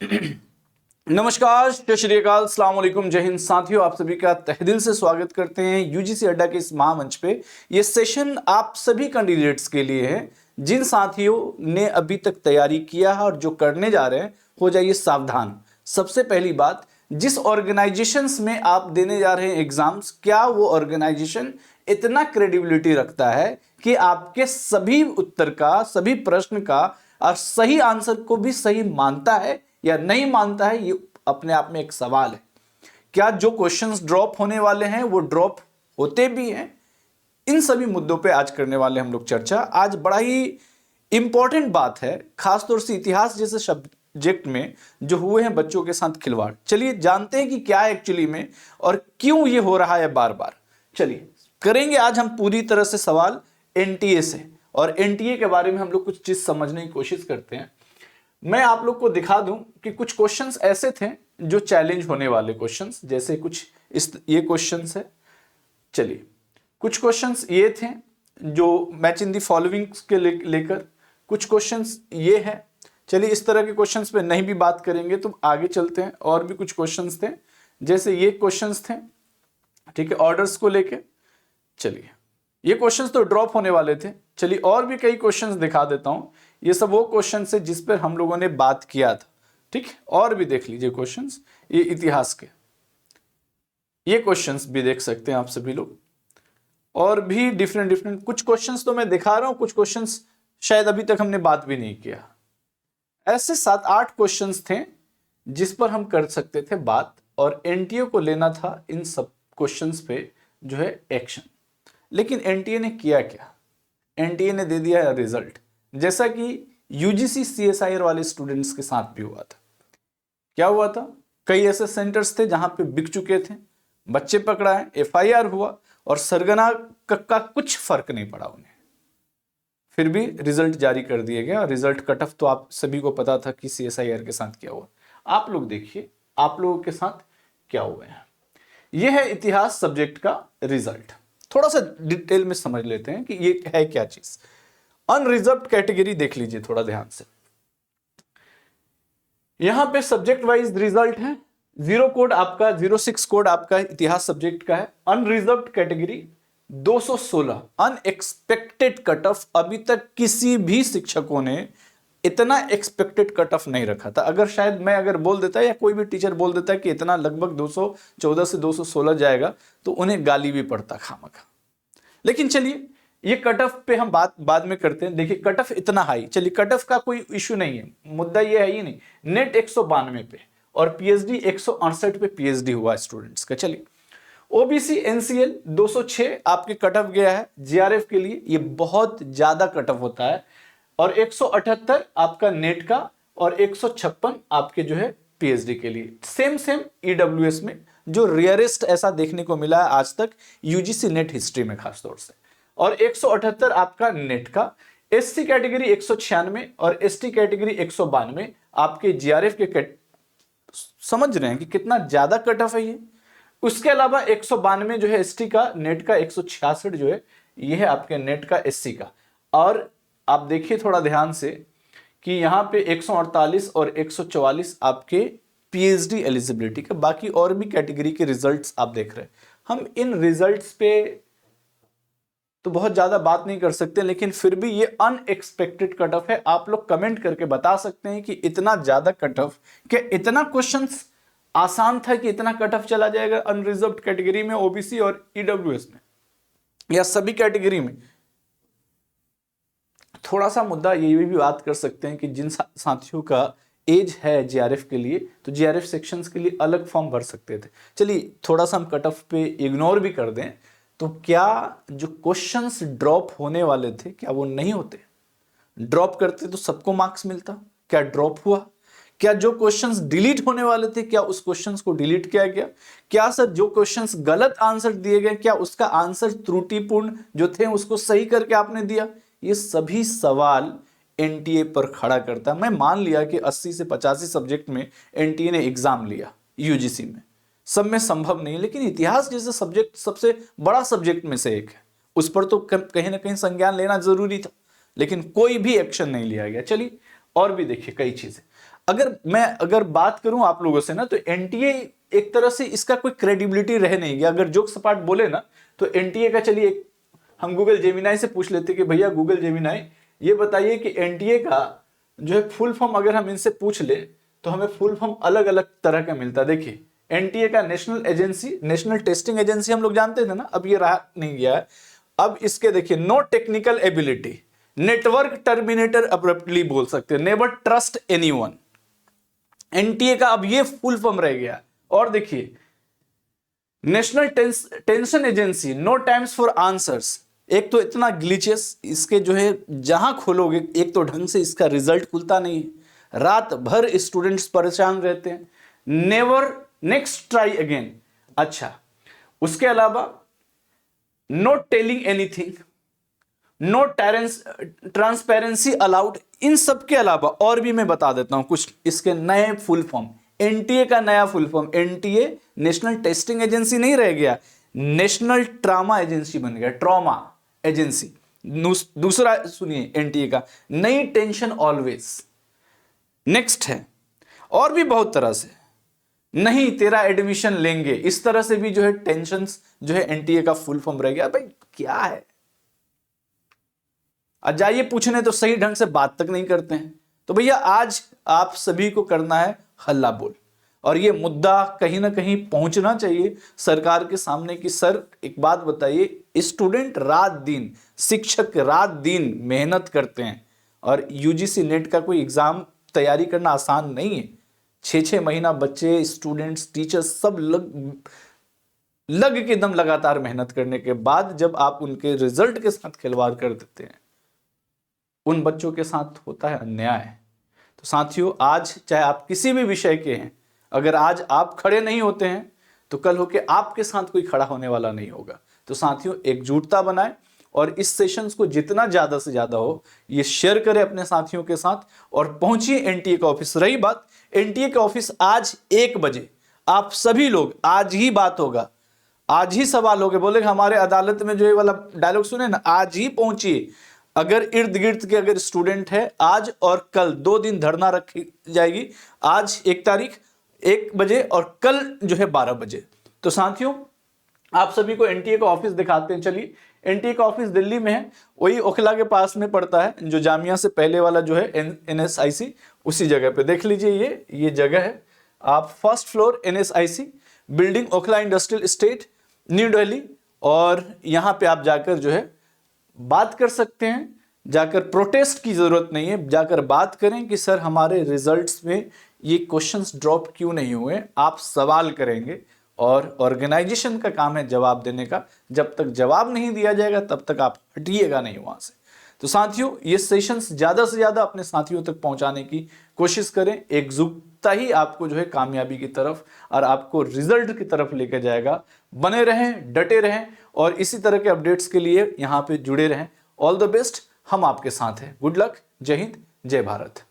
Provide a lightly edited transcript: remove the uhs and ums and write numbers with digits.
नमस्कार, जय श्री अकाल, अस्सलाम वालेकुम, जय हिंद। साथियों, आप सभी का तहे दिल से स्वागत करते हैं यूजीसी अड्डा के इस महामंच पे। ये सेशन आप सभी कैंडिडेट्स के लिए है जिन साथियों ने अभी तक तैयारी किया है और जो करने जा रहे हैं, हो जाइए सावधान। सबसे पहली बात, जिस ऑर्गेनाइजेशंस में आप देने जा रहे हैं एग्जाम्स, क्या वो ऑर्गेनाइजेशन इतना क्रेडिबिलिटी रखता है कि आपके सभी उत्तर का, सभी प्रश्न का और सही आंसर को भी सही मानता है या नहीं मानता है? ये अपने आप में एक सवाल है। क्या जो क्वेश्चंस ड्रॉप होने वाले हैं वो ड्रॉप होते भी हैं? इन सभी मुद्दों पे आज करने वाले हम लोग चर्चा। आज बड़ा ही इंपॉर्टेंट बात है, खासतौर से इतिहास जैसे सब्जेक्ट में जो हुए हैं बच्चों के साथ खिलवाड़। चलिए जानते हैं कि क्या है एक्चुअली में और क्यों ये हो रहा है बार बार। चलिए करेंगे आज हम पूरी तरह से सवाल एनटीए से, और एनटीए के बारे में हम लोग कुछ चीज समझने की कोशिश करते हैं। मैं आप लोग को दिखा दूं कि कुछ क्वेश्चंस ऐसे थे जो चैलेंज होने वाले क्वेश्चंस, जैसे कुछ ये क्वेश्चंस है। चलिए कुछ क्वेश्चंस ये थे जो मैच इन दी फॉलोइंग के लेकर, कुछ क्वेश्चंस ये है। चलिए इस तरह के क्वेश्चंस पे नहीं भी बात करेंगे तो आगे चलते हैं। और भी कुछ क्वेश्चंस थे, जैसे ये क्वेश्चंस थे, ठीक है, ऑर्डर्स को लेके। चलिए ये क्वेश्चंस तो ड्रॉप होने वाले थे। चलिए और भी कई क्वेश्चंस दिखा देता हूं। ये सब वो क्वेश्चंस है जिस पर हम लोगों ने बात किया था, ठीक। और भी देख लीजिए क्वेश्चंस, ये इतिहास के, ये क्वेश्चंस भी देख सकते हैं आप सभी लोग। और भी डिफरेंट कुछ क्वेश्चंस तो मैं दिखा रहा हूं, कुछ क्वेश्चंस शायद अभी तक हमने बात भी नहीं किया। ऐसे 7-8 क्वेश्चंस थे जिस पर हम कर सकते थे बात, और एनटीए को लेना था इन सब क्वेश्चंस पे जो है एक्शन। लेकिन एनटीए ने किया क्या? एनटीए ने दे दिया रिजल्ट, जैसा कि यूजीसी सीएसआईआर वाले स्टूडेंट्स के साथ भी हुआ था। क्या हुआ था? कई ऐसे सेंटर्स थे जहां पे बिक चुके थे, बच्चे पकड़ाए, एफआईआर हुआ और सरगना का कुछ फर्क नहीं पड़ा उन्हें। फिर भी रिजल्ट जारी कर दिया गया। रिजल्ट कट ऑफ तो आप सभी को पता था कि सीएसआईआर के साथ क्या हुआ। आप लोग देखिए आप लोगों के साथ क्या हुआ है। यह है इतिहास सब्जेक्ट का रिजल्ट। थोड़ा सा डिटेल में समझ लेते हैं कि ये है क्या चीज। अनरिजर्व्ड कैटेगरी देख लीजिए थोड़ा ध्यान से। यहां पे सब्जेक्ट वाइज रिजल्ट है। 0 कोड आपका, 06 कोड आपका इतिहास सब्जेक्ट का है। Unreserved category 216। Unexpected cut off, अभी तक किसी भी शिक्षकों ने इतना एक्सपेक्टेड कट ऑफ नहीं रखा था। अगर शायद मैं अगर बोल देता या कोई भी टीचर बोल देता कि इतना लगभग 214 से 216 जाएगा तो उन्हें गाली भी पड़ता खामखा। लेकिन चलिए ये कट ऑफ पे हम बात बाद में करते हैं। देखिए कट ऑफ इतना हाई, चलिए कट ऑफ का कोई इश्यू नहीं है, मुद्दा ये है ही नहीं। नेट 192 पे और पीएचडी 168 पे पीएचडी हुआ स्टूडेंट्स का। चलिए ओबीसी एनसीएल 206 आपके कट ऑफ गया है जीआरएफ के लिए, ये बहुत ज्यादा कट ऑफ होता है। और 178 आपका नेट का और 156 आपके जो है पीएचडी के लिए। सेम ईडब्ल्यूएस में, जो रियरेस्ट ऐसा देखने को मिला है आज तक यूजीसी नेट हिस्ट्री में खास तौर से। और 178 आपका नेट का। एससी कैटेगरी 196 और एसटी कैटेगरी 192 आपके जीआरएफ के समझ रहे हैं कि कितना ज्यादा कट ऑफ है ये। उसके अलावा 192 जो है एसटी का, नेट का 166 जो है ये है आपके नेट का एससी का। और आप देखिए थोड़ा ध्यान से कि यहां पे 148 और 144 आपके पीएचडी एलिजिबिलिटी के। बाकी और भी कैटेगरी के रिजल्ट्स आप देख रहे हैं। हम इन रिजल्ट्स पे तो बहुत ज्यादा बात नहीं कर सकते, लेकिन फिर भी ये अनएक्सपेक्टेड कट ऑफ है। आप लोग कमेंट करके बता सकते हैं कि इतना ज्यादा कट ऑफ, क्या इतना क्वेश्चंस आसान था कि इतना कट ऑफ चला जाएगा अनरिजर्व्ड कैटेगरी में, ओबीसी और ईडब्ल्यूएस में, या सभी कैटेगरी में? थोड़ा सा मुद्दा ये भी बात कर सकते हैं कि जिन साथियों का एज है जीआरएफ के लिए, तो जीआरएफ सेक्शंस के लिए अलग फॉर्म भर सकते थे। चलिए थोड़ा सा हम कट ऑफ पे इग्नोर भी कर दें, तो क्या जो क्वेश्चंस ड्रॉप होने वाले थे क्या वो नहीं होते? ड्रॉप करते तो सबको मार्क्स मिलता। क्या ड्रॉप हुआ? क्या जो क्वेश्चंस डिलीट होने वाले थे क्या उस क्वेश्चंस को डिलीट किया गया? क्या सर जो क्वेश्चंस गलत आंसर दिए गए क्या उसका आंसर त्रुटिपूर्ण जो थे उसको सही करके आपने दिया? ये सभी सवाल एनटीए पर खड़ा करता है। मैं मान लिया कि 80 से 85 सब्जेक्ट में एनटीए ने एग्जाम लिया यूजीसी में, सब में संभव नहीं, लेकिन इतिहास जैसे सब्जेक्ट सबसे बड़ा सब्जेक्ट में से एक है, उस पर तो कहीं ना कहीं संज्ञान लेना जरूरी था, लेकिन कोई भी एक्शन नहीं लिया गया। चलिए और भी देखिए कई चीजें। अगर बात करूं आप लोगों से ना, तो एनटीए एक तरह से इसका कोई क्रेडिबिलिटी रह नहीं गया। अगर जोक सपाट बोले ना तो एनटीए का, चलिए हम गूगल जेमिनाई से पूछ लेते कि भैया गूगल जेमिनाई ये बताइए कि एनटीए का जो है फुल फॉर्म, अगर हम इनसे पूछ ले तो हमें फुल फॉर्म अलग अलग तरह का मिलता है। देखिए एनटीए का नेशनल टेस्टिंग एजेंसी हम लोग जानते थे ना, अब ये रहा नहीं गया है। अब इसके देखिए, no technical ability, network terminator abruptly बोल सकते हैं, नेवर ट्रस्ट एनीवन। एनटीए का अब ये फुल फॉर्म रह गया। और देखिए national tension agency, no times for answers. एक तो इतना ग्लिचेस इसके जो है, जहां खोलोगे एक तो ढंग से इसका रिजल्ट खुलता नहीं है, रात भर स्टूडेंट्स परेशान रहते हैं। Never, next try again. अच्छा, उसके अलावा no telling anything, no transparency allowed. इन सब के अलावा और भी मैं बता देता हूं कुछ इसके नए फुल फॉर्म। एनटीए का नया full form, NTA national testing agency नहीं रह गया, नेशनल ट्रामा एजेंसी बन गया, ट्रॉमा एजेंसी। दूसरा सुनिए एनटीए का, नई टेंशन ऑलवेज। नेक्स्ट है और भी बहुत तरह से, नहीं तेरा एडमिशन लेंगे, इस तरह से भी जो है टेंशन जो है एनटीए का फुल फॉर्म रह गया। भाई क्या है, आज जाइए पूछने तो सही ढंग से बात तक नहीं करते हैं। तो भैया आज आप सभी को करना है हल्ला बोल, और ये मुद्दा कहीं ना कहीं पहुंचना चाहिए सरकार के सामने कि सर एक बात बताइए, स्टूडेंट रात दिन, शिक्षक रात दिन मेहनत करते हैं, और यूजीसी नेट का कोई एग्जाम तैयारी करना आसान नहीं है। 6-6 महीना बच्चे, स्टूडेंट्स, टीचर्स सब लग के दम लगातार मेहनत करने के बाद जब आप उनके रिजल्ट के साथ खिलवाड़ कर देते हैं, उन बच्चों के साथ होता है अन्याय। तो साथियों आज चाहे आप किसी भी विषय के हैं, अगर आज आप खड़े नहीं होते हैं तो कल होके आपके साथ कोई खड़ा होने वाला नहीं होगा। तो साथियों एकजुटता बनाएं और इस सेशंस को जितना ज्यादा से ज्यादा हो ये शेयर करें अपने साथियों के साथ, और पहुंचिए एनटीए का ऑफिस। रही बात एनटीए का ऑफिस आज 1 बजे, आप सभी लोग, आज ही बात होगा, आज ही सवाल होंगे, बोले हमारे अदालत में जो ये वाला डायलॉग सुने ना, आज ही पहुंचिए। अगर इर्द गिर्द के अगर स्टूडेंट है, आज और कल 2 दिन धरना रखी जाएगी, आज 1 तारीख 1 बजे और कल जो है 12 बजे। तो साथियों आप सभी को एनटीए का ऑफिस दिखाते हैं। चलिए, एनटीए का ऑफिस दिल्ली में है, वही ओखला के पास में पड़ता है, जो जामिया से पहले वाला जो है एनएसआईसी, उसी जगह पे देख लीजिए। ये जगह है, आप first floor NSIC building, Okhla industrial estate, new Delhi. और यहां पे आप जाकर जो है बात कर सकते हैं, जाकर प्रोटेस्ट की जरूरत नहीं है, जाकर बात करें कि सर हमारे रिजल्ट्स में ये क्वेश्चंस ड्रॉप क्यों नहीं हुए। आप सवाल करेंगे और ऑर्गेनाइजेशन का काम है जवाब देने का। जब तक जवाब नहीं दिया जाएगा तब तक आप हटिएगा नहीं वहां से। तो साथियों ये सेशंस ज्यादा से ज्यादा अपने साथियों तक पहुंचाने की कोशिश करें। एकजुटता ही आपको जो है कामयाबी की तरफ और आपको रिजल्ट की तरफ लेकर जाएगा। बने रहें, डटे रहें और इसी तरह के अपडेट्स के लिए यहाँ पे जुड़े रहें। ऑल द बेस्ट, हम आपके साथ हैं। गुड लक, जय हिंद, जय भारत।